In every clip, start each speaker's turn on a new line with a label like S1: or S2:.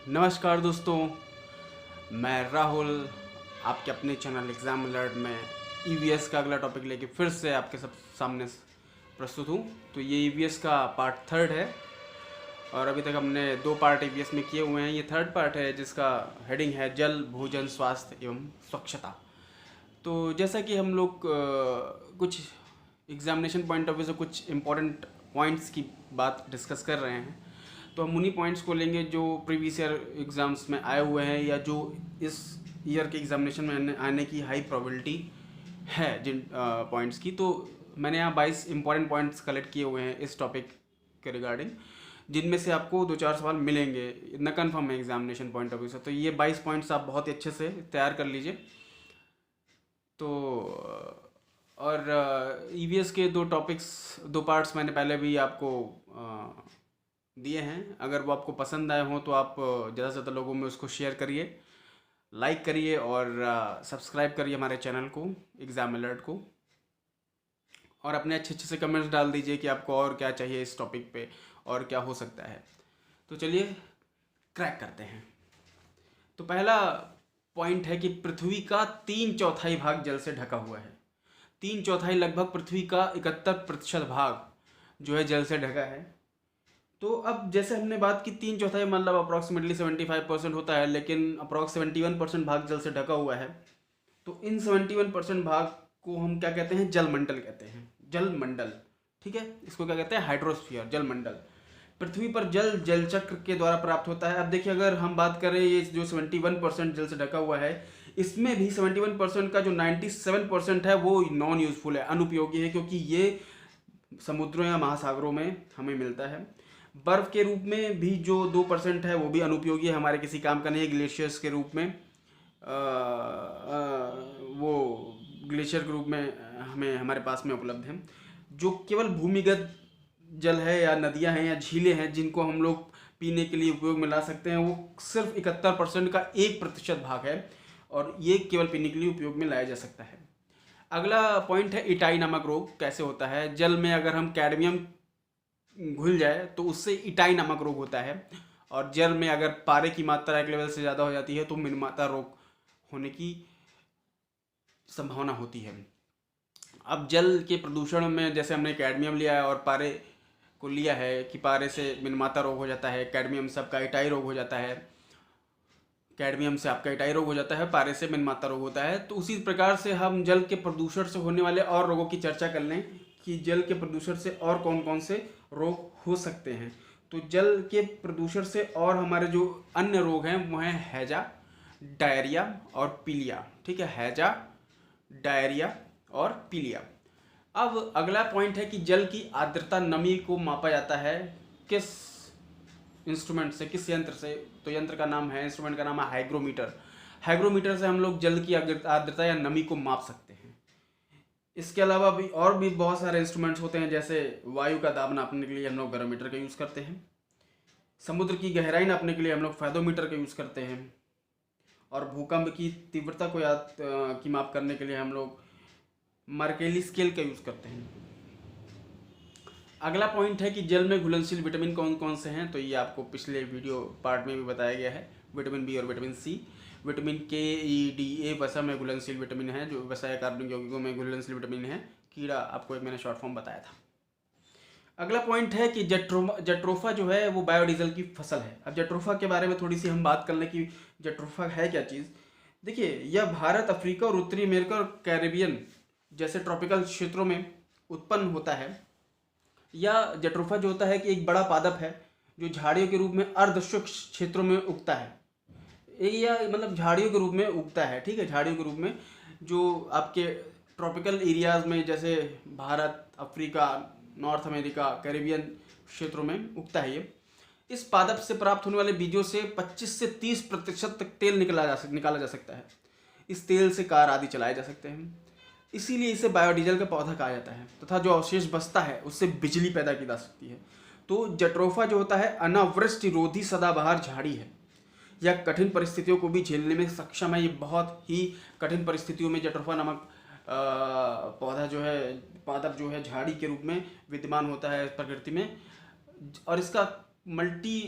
S1: नमस्कार दोस्तों, मैं राहुल आपके अपने चैनल एग्ज़ाम अलर्ट में ईवीएस का अगला टॉपिक लेके फिर से आपके सब सामने प्रस्तुत हूँ। तो ये ईवीएस का पार्ट थर्ड है और अभी तक हमने दो पार्ट ईवीएस में किए हुए हैं। ये थर्ड पार्ट है जिसका हेडिंग है जल, भोजन, स्वास्थ्य एवं स्वच्छता। तो जैसा कि हम लोग कुछ एग्जामिनेशन पॉइंट ऑफ व्यू से कुछ इम्पोर्टेंट पॉइंट्स की बात डिस्कस कर रहे हैं, तो हम उन्हीं पॉइंट्स को लेंगे जो प्रीवियस ईयर एग्ज़ाम्स में आए हुए हैं या जो इस ईयर के एग्जामिनेशन में आने की हाई प्रोबेबिलिटी है जिन पॉइंट्स की। तो मैंने यहाँ 22 इंपॉर्टेंट पॉइंट्स कलेक्ट किए हुए हैं इस टॉपिक के रिगार्डिंग, जिनमें से आपको 2-4 सवाल मिलेंगे, इतना कन्फर्म है एग्जामिनेशन पॉइंट ऑफ व्यू से। तो ये 22 पॉइंट्स आप बहुत ही अच्छे से तैयार कर लीजिए। तो और ईवीएस के दो पार्ट्स मैंने पहले भी आपको दिए हैं। अगर वो आपको पसंद आए हों तो आप ज़्यादा से ज़्यादा लोगों में उसको शेयर करिए, लाइक करिए और सब्सक्राइब करिए हमारे चैनल को, एग्ज़ाम अलर्ट को। और अपने अच्छे अच्छे से कमेंट्स डाल दीजिए कि आपको और क्या चाहिए इस टॉपिक पे और क्या हो सकता है। तो चलिए क्रैक करते हैं। तो पहला पॉइंट है कि पृथ्वी का 3/4 भाग जल से ढका हुआ है। 3/4 लगभग पृथ्वी का 71% भाग जो है जल से ढका है। तो अब जैसे हमने बात की 3/4 मतलब अप्रॉक्सीमेटली 75% होता है, लेकिन अप्रॉक्स 71% भाग जल से ढका हुआ है। तो इन 71% भाग को हम क्या कहते हैं? जलमंडल कहते हैं। जलमंडल, ठीक है। इसको क्या कहते हैं? हाइड्रोस्फीयर, जलमंडल। पृथ्वी पर जल जल चक्र के द्वारा प्राप्त होता है। अब देखिए, अगर हम बात करें ये जो 71% जल से ढका हुआ है, इसमें भी 71% का जो 97% है वो नॉन यूजफुल है, अनुपयोगी है, क्योंकि ये समुद्रों या महासागरों में हमें मिलता है। बर्फ के रूप में भी जो 2% है वो भी अनुपयोगी है, हमारे किसी काम का नहीं है। ग्लेशियर्स के रूप में वो ग्लेशियर के रूप में हमें हमारे पास में उपलब्ध है। जो केवल भूमिगत जल है या नदियां हैं या झीलें हैं जिनको हम लोग पीने के लिए उपयोग में ला सकते हैं, वो सिर्फ 71% का 1% भाग है और ये केवल पीने के लिए उपयोग में लाया जा सकता है। अगला पॉइंट है इटाई नामक रोग कैसे होता है। जल में अगर हम कैडमियम घुल जाए तो उससे इटाई नामक रोग होता है, और जल में अगर पारे की मात्रा एक लेवल से ज़्यादा हो जाती है तो मिनमाता रोग होने की संभावना होती है। अब जल के प्रदूषण में जैसे हमने कैडमियम लिया है और पारे को लिया है कि पारे से मिनमाता रोग हो जाता है, कैडमियम से आपका इटाई रोग हो जाता है, कैडमियम से आपका इटाई रोग हो जाता है, पारे से मिनमाता रोग होता है। तो उसी प्रकार से हम जल के प्रदूषण से होने वाले और रोगों की चर्चा कर लें कि जल के प्रदूषण से और कौन कौन से रोग हो सकते हैं। तो जल के प्रदूषण से और हमारे जो अन्य रोग हैं वो हैं हैजा, डायरिया और पीलिया, ठीक है। हैजा, डायरिया और पीलिया। अब अगला पॉइंट है कि जल की आर्द्रता, नमी को मापा जाता है किस इंस्ट्रूमेंट से, किस यंत्र से? तो यंत्र का नाम है, इंस्ट्रूमेंट का नाम है हाइग्रोमीटर। हाइग्रोमीटर से हम लोग जल की आर्द्रता या नमी को माप सकते हैं। इसके अलावा भी और भी बहुत सारे इंस्ट्रूमेंट्स होते हैं, जैसे वायु का दाब नापने के लिए हम लोग बैरोमीटर का यूज़ करते हैं। समुद्र की गहराई नापने के लिए हम लोग फेदोमीटर का यूज़ करते हैं। और भूकंप की तीव्रता को की माप करने के लिए हम लोग मर्केली स्केल का यूज़ करते हैं। अगला पॉइंट है कि जल में घुलनशील विटामिन कौन कौन से हैं। तो ये आपको पिछले वीडियो पार्ट में भी बताया गया है। विटामिन बी और विटामिन सी। विटामिन के, ई, डी, ए वसा में घुलनशील विटामिन है, जो वसा या कार्बनिक यौगिकों में घुलनशील विटामिन है। कीड़ा आपको एक मैंने शॉर्ट फॉर्म बताया था। अगला पॉइंट है कि जट्रोफा जो है वो बायोडीजल की फसल है। अब जट्रोफा के बारे में थोड़ी सी हम बात कर लें कि जट्रोफा है क्या चीज़। देखिए, यह भारत, अफ्रीका और उत्तरी अमेरिका और कैरेबियन जैसे ट्रॉपिकल क्षेत्रों में उत्पन्न होता है। या जट्रोफा जो होता है कि एक बड़ा पादप है जो झाड़ियों के रूप में अर्धशुष्क क्षेत्रों में उगता है। या मतलब झाड़ियों के रूप में उगता है, ठीक है। झाड़ियों के रूप में जो आपके ट्रॉपिकल एरियाज में जैसे Bharat, Africa, north America, Caribbean क्षेत्रों में उगता है ये। इस पादप से प्राप्त होने वाले बीजों से 25 से 30% तक तेल निकाला जा सकता है। इस तेल से कार आदि चलाए जा सकते हैं। इसीलिए इसे बायोडीजल का पौधा कहा जाता है, तथा जो अवशेष बचता है उससे बिजली पैदा की जा सकती है। तो जट्रोफा जो होता है अनावृष्टि रोधी सदाबहार झाड़ी है। यह कठिन परिस्थितियों को भी झेलने में सक्षम है। ये बहुत ही कठिन परिस्थितियों में जट्रोफा नामक पौधा जो है, पादप जो है, झाड़ी के रूप में विद्यमान होता है प्रकृति में। और इसका मल्टी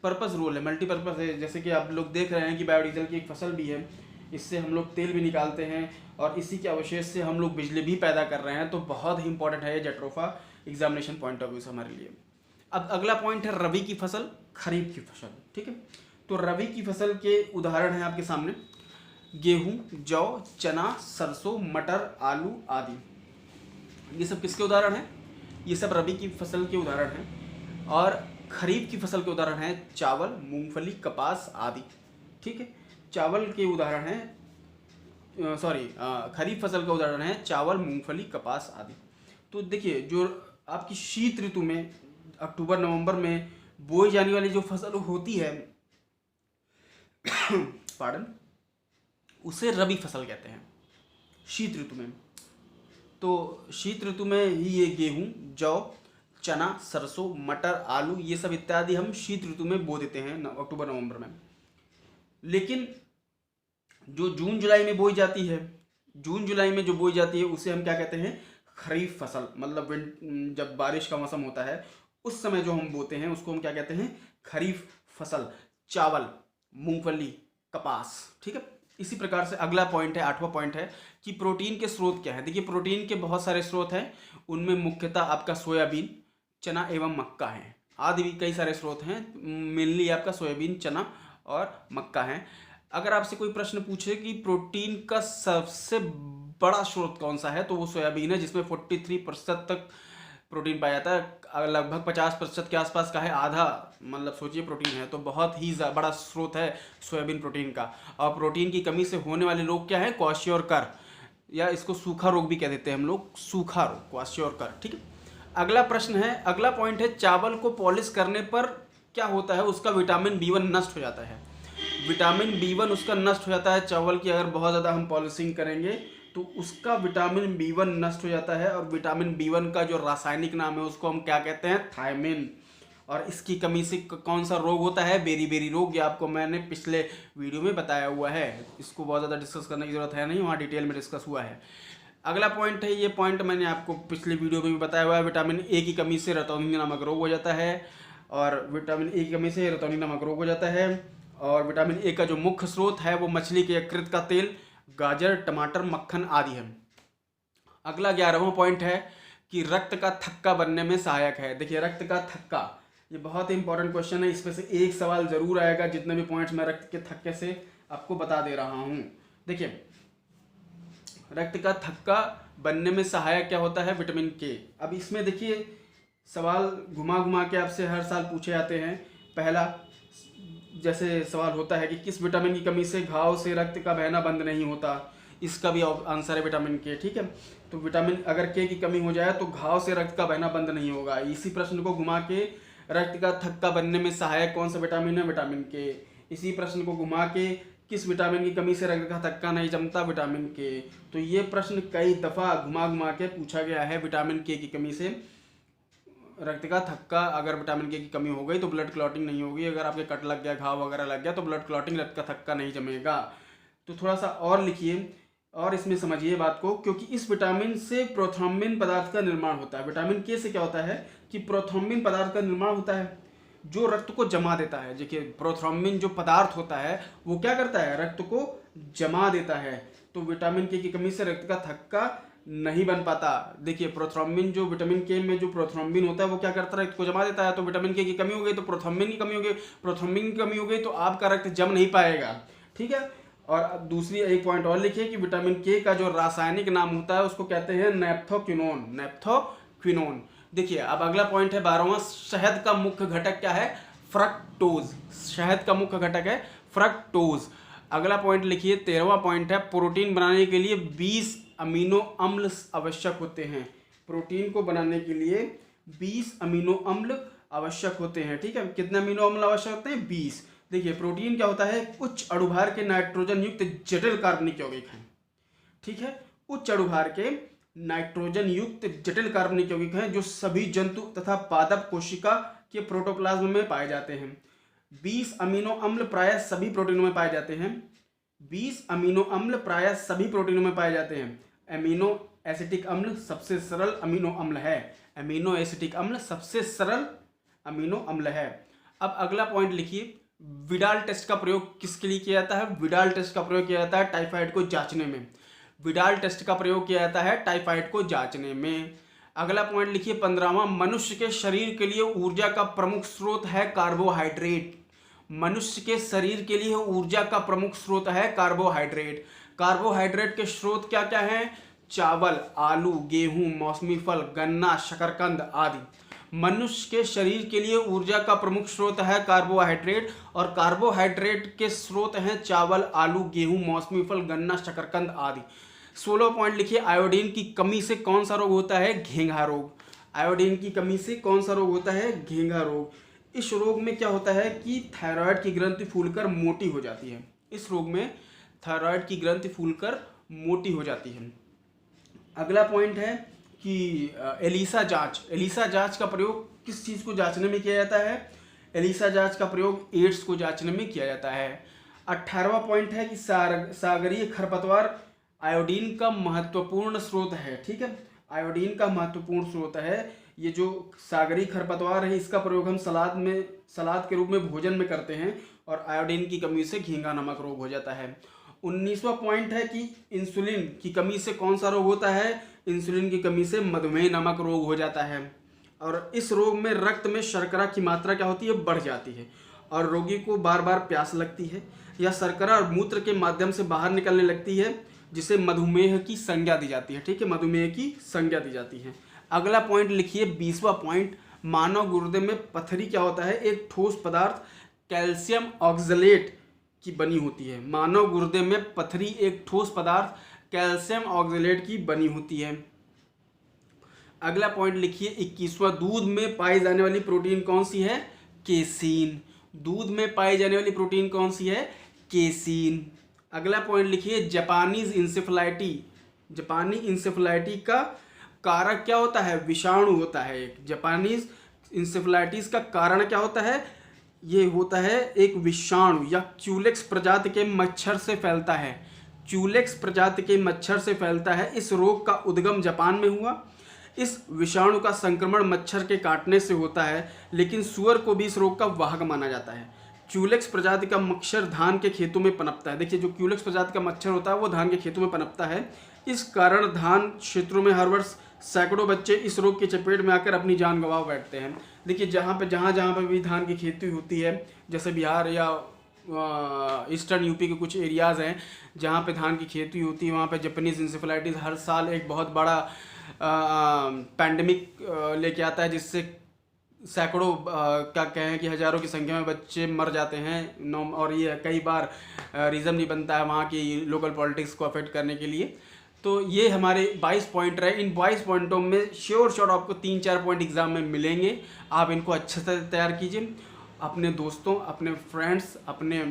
S1: पर्पस रोल है, मल्टीपर्पज़ है। जैसे कि आप लोग देख रहे हैं कि बायोडीजल की एक फसल भी है, इससे हम लोग तेल भी निकालते हैं और इसी के अवशेष से हम लोग बिजली भी पैदा कर रहे हैं। तो बहुत ही इंपॉर्टेंट है ये jatropha examination point of view से हमारे लिए। अब अगला पॉइंट है रबी की फसल, खरीफ की फसल। ठीक है, तो रबी की फसल के उदाहरण हैं आपके सामने, गेहूं, जौ, चना, सरसों, मटर, आलू आदि। ये सब किसके उदाहरण हैं? ये सब रबी की फसल के उदाहरण हैं। और खरीफ की फसल के उदाहरण हैं चावल, मूंगफली, कपास आदि। ठीक है, चावल के उदाहरण हैं, खरीफ फसल का उदाहरण है चावल, मूंगफली, कपास आदि। तो देखिए, जो आपकी शीत ऋतु में अक्टूबर नवंबर में बोई जाने वाली जो फसल होती है पार्डन, उसे रबी फसल कहते हैं शीत ऋतु में। तो शीत ऋतु में ही ये गेहूं, जौ, चना, सरसों, मटर, आलू ये सब इत्यादि हम शीत ऋतु में बो देते हैं अक्टूबर नवंबर में। लेकिन जो जून जुलाई में बोई जाती है, जून जुलाई में जो बोई जाती है उसे हम क्या कहते हैं? खरीफ फसल। मतलब जब बारिश का मौसम होता है उस समय जो हम बोते हैं उसको हम क्या कहते हैं? खरीफ फसल। चावल, मूंगफली, कपास। ठीक है, इसी प्रकार से अगला पॉइंट है, 8वां पॉइंट है कि प्रोटीन के स्रोत क्या है। देखिए, प्रोटीन के बहुत सारे स्रोत हैं, उनमें मुख्यतः आपका सोयाबीन, चना एवं मक्का है। आदि भी कई सारे स्रोत हैं, मेनली आपका सोयाबीन, चना और मक्का है। अगर आपसे कोई प्रश्न पूछे कि प्रोटीन का सबसे बड़ा स्रोत कौन सा है, तो वो सोयाबीन है, जिसमें 43% तक प्रोटीन पाया जाता है। लगभग 50% के आसपास का है, आधा मतलब सोचिए प्रोटीन है। तो बहुत ही बड़ा स्रोत है सोयाबीन प्रोटीन का। और प्रोटीन की कमी से होने वाले रोग क्या है? क्वाशियोरकर, या इसको सूखा रोग भी कह देते हैं हम लोग, सूखा रोग, क्वाशियोरकर। ठीक है, अगला प्रश्न है, अगला पॉइंट है, चावल को पॉलिश करने पर क्या होता है? उसका विटामिन B1 नष्ट हो जाता है। विटामिन B1 उसका नष्ट हो जाता है। चावल की अगर बहुत ज़्यादा हम पॉलिशिंग करेंगे तो उसका विटामिन B1 नष्ट हो जाता है। और विटामिन B1 का जो रासायनिक नाम है उसको हम क्या कहते हैं? थायमिन। और इसकी कमी से कौन सा रोग होता है? बेरी रोग। ये आपको मैंने पिछले वीडियो में बताया हुआ है, इसको बहुत ज़्यादा डिस्कस करने की जरूरत है नहीं, वहाँ डिटेल में डिस्कस हुआ है। अगला पॉइंट है, ये पॉइंट मैंने आपको पिछले वीडियो में भी बताया हुआ है, विटामिन ए की कमी से रतौनी नामक रोग हो जाता है। और विटामिन ए की कमी से रतौनी नामक रोग हो जाता है। और विटामिन ए का जो मुख्य स्रोत है वो मछली के यकृत का तेल, गाजर, टमाटर, मक्खन आदि है। अगला 11वां पॉइंट है कि रक्त का थक्का बनने में सहायक है। देखिए, रक्त का थक्का, ये बहुत ही इंपॉर्टेंट क्वेश्चन है, इसमें से एक सवाल जरूर आएगा। जितने भी पॉइंट्स मैं रक्त के थक्के से आपको बता दे रहा हूँ। देखिए, रक्त का थक्का बनने में सहायक क्या होता है? विटामिन के। अब इसमें देखिए, सवाल घुमा घुमा के आपसे हर साल पूछे जाते हैं। पहला जैसे सवाल होता है कि किस विटामिन की कमी से घाव से रक्त का बहना बंद नहीं होता? इसका भी आंसर है विटामिन के। ठीक है, तो विटामिन अगर के की कमी हो जाए तो घाव से रक्त का बहना बंद नहीं होगा। इसी प्रश्न को घुमा के रक्त का थक्का बनने में सहायक कौन सा विटामिन है? विटामिन के। इसी प्रश्न को घुमा के किस विटामिन की कमी से रक्त का थक्का नहीं जमता? विटामिन के। तो ये प्रश्न कई दफ़ा घुमा घुमा के पूछा गया है। विटामिन के की कमी से रक्त का थक्का, अगर विटामिन के की कमी हो गई तो ब्लड क्लॉटिंग नहीं होगी। अगर आपके कट लग गया, घाव वगैरह लग गया तो ब्लड क्लॉटिंग, रक्त का थक्का नहीं जमेगा। तो थोड़ा सा और लिखिए और इसमें समझिए बात को, क्योंकि इस विटामिन से प्रोथ्रोम्बिन पदार्थ का निर्माण होता है। विटामिन के से क्या होता है कि प्रोथ्रोम्बिन पदार्थ का निर्माण होता है जो रक्त को जमा देता है। देखिए, प्रोथ्रोम्बिन जो पदार्थ होता है वो क्या करता है? रक्त को जमा देता है। तो विटामिन के की कमी से रक्त का थक्का नहीं बन पाता। देखिए, प्रोथ्रोम्बिन, जो विटामिन के में जो प्रोथ्रोम्बिन होता है वो क्या करता है? रक्त को जमा देता है। तो विटामिन के की कमी हो गई तो प्रोथ्रोम्बिन की कमी हो गई, प्रोथ्रोम्बिन की कमी हो गई तो आपका रक्त जम नहीं पाएगा। ठीक है, और अब दूसरी एक पॉइंट और लिखिए कि विटामिन के का जो रासायनिक नाम होता है उसको कहते हैं नैप्थोक्विनोन। नैप्थोक्विनोन। देखिए, अब अगला पॉइंट है 12वां, शहद का मुख्य घटक क्या है? फ्रक्टोज। शहद का मुख्य घटक है फ्रक्टोज। अगला पॉइंट लिखिए, 13वां पॉइंट है, प्रोटीन बनाने के लिए 20 अमीनो अम्ल आवश्यक होते हैं। प्रोटीन को बनाने के लिए 20 अमीनो अम्ल आवश्यक होते हैं। ठीक है, कितने अमीनो अम्ल आवश्यक होते हैं? 20। देखिए, प्रोटीन क्या होता है? उच्च अणुभार के नाइट्रोजन युक्त जटिल कार्बनिक यौगिक हैं। ठीक है, उच्च अणुभार के नाइट्रोजन युक्त जटिल कार्बनिक यौगिक हैं जो सभी जंतु तथा पादप कोशिका के प्रोटोप्लाज्म में पाए जाते हैं। 20 अमीनो अम्ल प्रायः सभी प्रोटीनों में पाए जाते हैं। 20 अमीनो अम्ल प्रायः सभी प्रोटीनों में पाए जाते हैं। एमिनो एसिटिक अम्ल सबसे सरल अमीनो अम्ल है। एमिनो एसिटिक अम्ल सबसे सरल अमीनो अम्ल है। अब अगला पॉइंट लिखिए, विडाल टेस्ट का प्रयोग किसके लिए किया जाता है? विडाल टेस्ट का प्रयोग किया जाता है टाइफाइड को जांचने में। विडाल टेस्ट का प्रयोग किया जाता है टाइफाइड को जांचने में। अगला पॉइंट लिखिए 15वां, मनुष्य के शरीर के लिए ऊर्जा का प्रमुख स्रोत है कार्बोहाइड्रेट। मनुष्य के शरीर के लिए ऊर्जा का प्रमुख स्रोत है कार्बोहाइड्रेट। कार्बोहाइड्रेट के स्रोत क्या क्या हैं? चावल, आलू, गेहूं, मौसमी फल, गन्ना, शकरकंद आदि। मनुष्य के शरीर के लिए ऊर्जा का प्रमुख स्रोत है कार्बोहाइड्रेट, और कार्बोहाइड्रेट के स्रोत हैं चावल, आलू, गेहूं, मौसमी फल, गन्ना, शकरकंद आदि। 16 पॉइंट लिखिए, आयोडीन की कमी से कौन सा रोग होता है? घेंघा रोग। आयोडीन की कमी से कौन सा रोग होता है? घेंघा रोग। इस रोग में क्या होता है कि थायराइड की ग्रंथि फूलकर मोटी हो जाती है। इस रोग में थायराइड की ग्रंथि फूलकर मोटी हो जाती है। अगला पॉइंट है कि एलिसा जांच। एलिसा जांच का प्रयोग किस चीज़ को जांचने में किया जाता है? एलिसा जांच का प्रयोग एड्स को जांचने में किया जाता है। 18वां पॉइंट है कि सागरीय खरपतवार आयोडीन का महत्वपूर्ण स्रोत है। ठीक है, आयोडीन का महत्वपूर्ण स्रोत है। ये जो सागरीय खरपतवार है इसका प्रयोग हम सलाद के रूप में भोजन में करते हैं, और आयोडीन की कमी से घेंघा नमक रोग हो जाता है। 19वां पॉइंट है कि इंसुलिन की कमी से कौन सा रोग होता है? इंसुलिन की कमी से मधुमेह नामक रोग हो जाता है। और इस रोग में रक्त में शर्करा की मात्रा क्या होती है? बढ़ जाती है, और रोगी को बार बार प्यास लगती है, या शर्करा और मूत्र के माध्यम से बाहर निकलने लगती है, जिसे मधुमेह की संज्ञा दी जाती है। ठीक है, मधुमेह की संज्ञा दी जाती है। अगला पॉइंट लिखिए 20वां पॉइंट, मानव गुर्दे में पथरी क्या होता है? एक ठोस पदार्थ कैल्शियम ऑक्सलेट की बनी होती है। मानव गुर्दे में पथरी एक ठोस पदार्थ कैल्शियम ऑक्सलेट की बनी होती है। अगला पॉइंट लिखिए 21वां, दूध में पाई जाने वाली प्रोटीन कौन सी है? केसीन। दूध में पाई जाने वाली प्रोटीन कौन सी है? केसीन। अगला पॉइंट लिखिए जापानीज इंसेफेलाइटी। जापानी इंसेफेलाइटी का कारक क्या होता है? विषाणु होता है एक। जापानीज इंसेफेलाइटिस का कारण क्या होता है? ये होता है एक विषाणु या क्यूलेक्स प्रजाति के मच्छर से फैलता है। क्यूलेक्स प्रजाति के मच्छर से फैलता है। इस रोग का उद्गम जापान में हुआ। इस विषाणु का संक्रमण मच्छर के काटने से होता है, लेकिन सूअर को भी इस रोग का वाहक माना जाता है। क्यूलेक्स प्रजाति का मच्छर धान के खेतों में पनपता है। देखिए, जो क्यूलेक्स प्रजाति का मच्छर होता है वो धान के खेतों में पनपता है। इस कारण धान क्षेत्रों में हर वर्ष सैकड़ों बच्चे इस रोग की चपेट में आकर अपनी जान गंवा बैठते हैं। देखिए, जहाँ पे भी धान की खेती होती है, जैसे बिहार या ईस्टर्न यूपी के कुछ एरियाज़ हैं जहाँ पे धान की खेती होती है, वहाँ पे जापानीज इंसेफेलाइटिस हर साल एक बहुत बड़ा पैंडेमिक लेके आता है, जिससे सैकड़ों क्या कहें कि हज़ारों की संख्या में बच्चे मर जाते हैं। और ये कई बार रीज़न नहीं बनता है वहाँ की लोकल पॉलिटिक्स को अफेक्ट करने के लिए। तो ये हमारे 22 पॉइंट रहे। इन 22 पॉइंटों में श्योर आपको 3-4 पॉइंट एग्जाम में मिलेंगे। आप इनको अच्छे से तैयार कीजिए। अपने दोस्तों, अपने फ्रेंड्स, अपने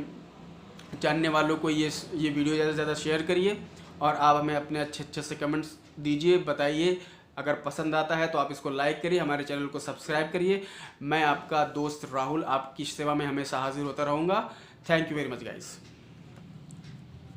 S1: जानने वालों को ये वीडियो ज़्यादा से ज़्यादा शेयर करिए, और आप हमें अपने अच्छे से कमेंट्स दीजिए, बताइए। अगर पसंद आता है तो आप इसको लाइक करिए, हमारे चैनल को सब्सक्राइब करिए। मैं आपका दोस्त राहुल आपकी सेवा में हमेशा हाजिर होता रहूँगा। Thank you very much guys.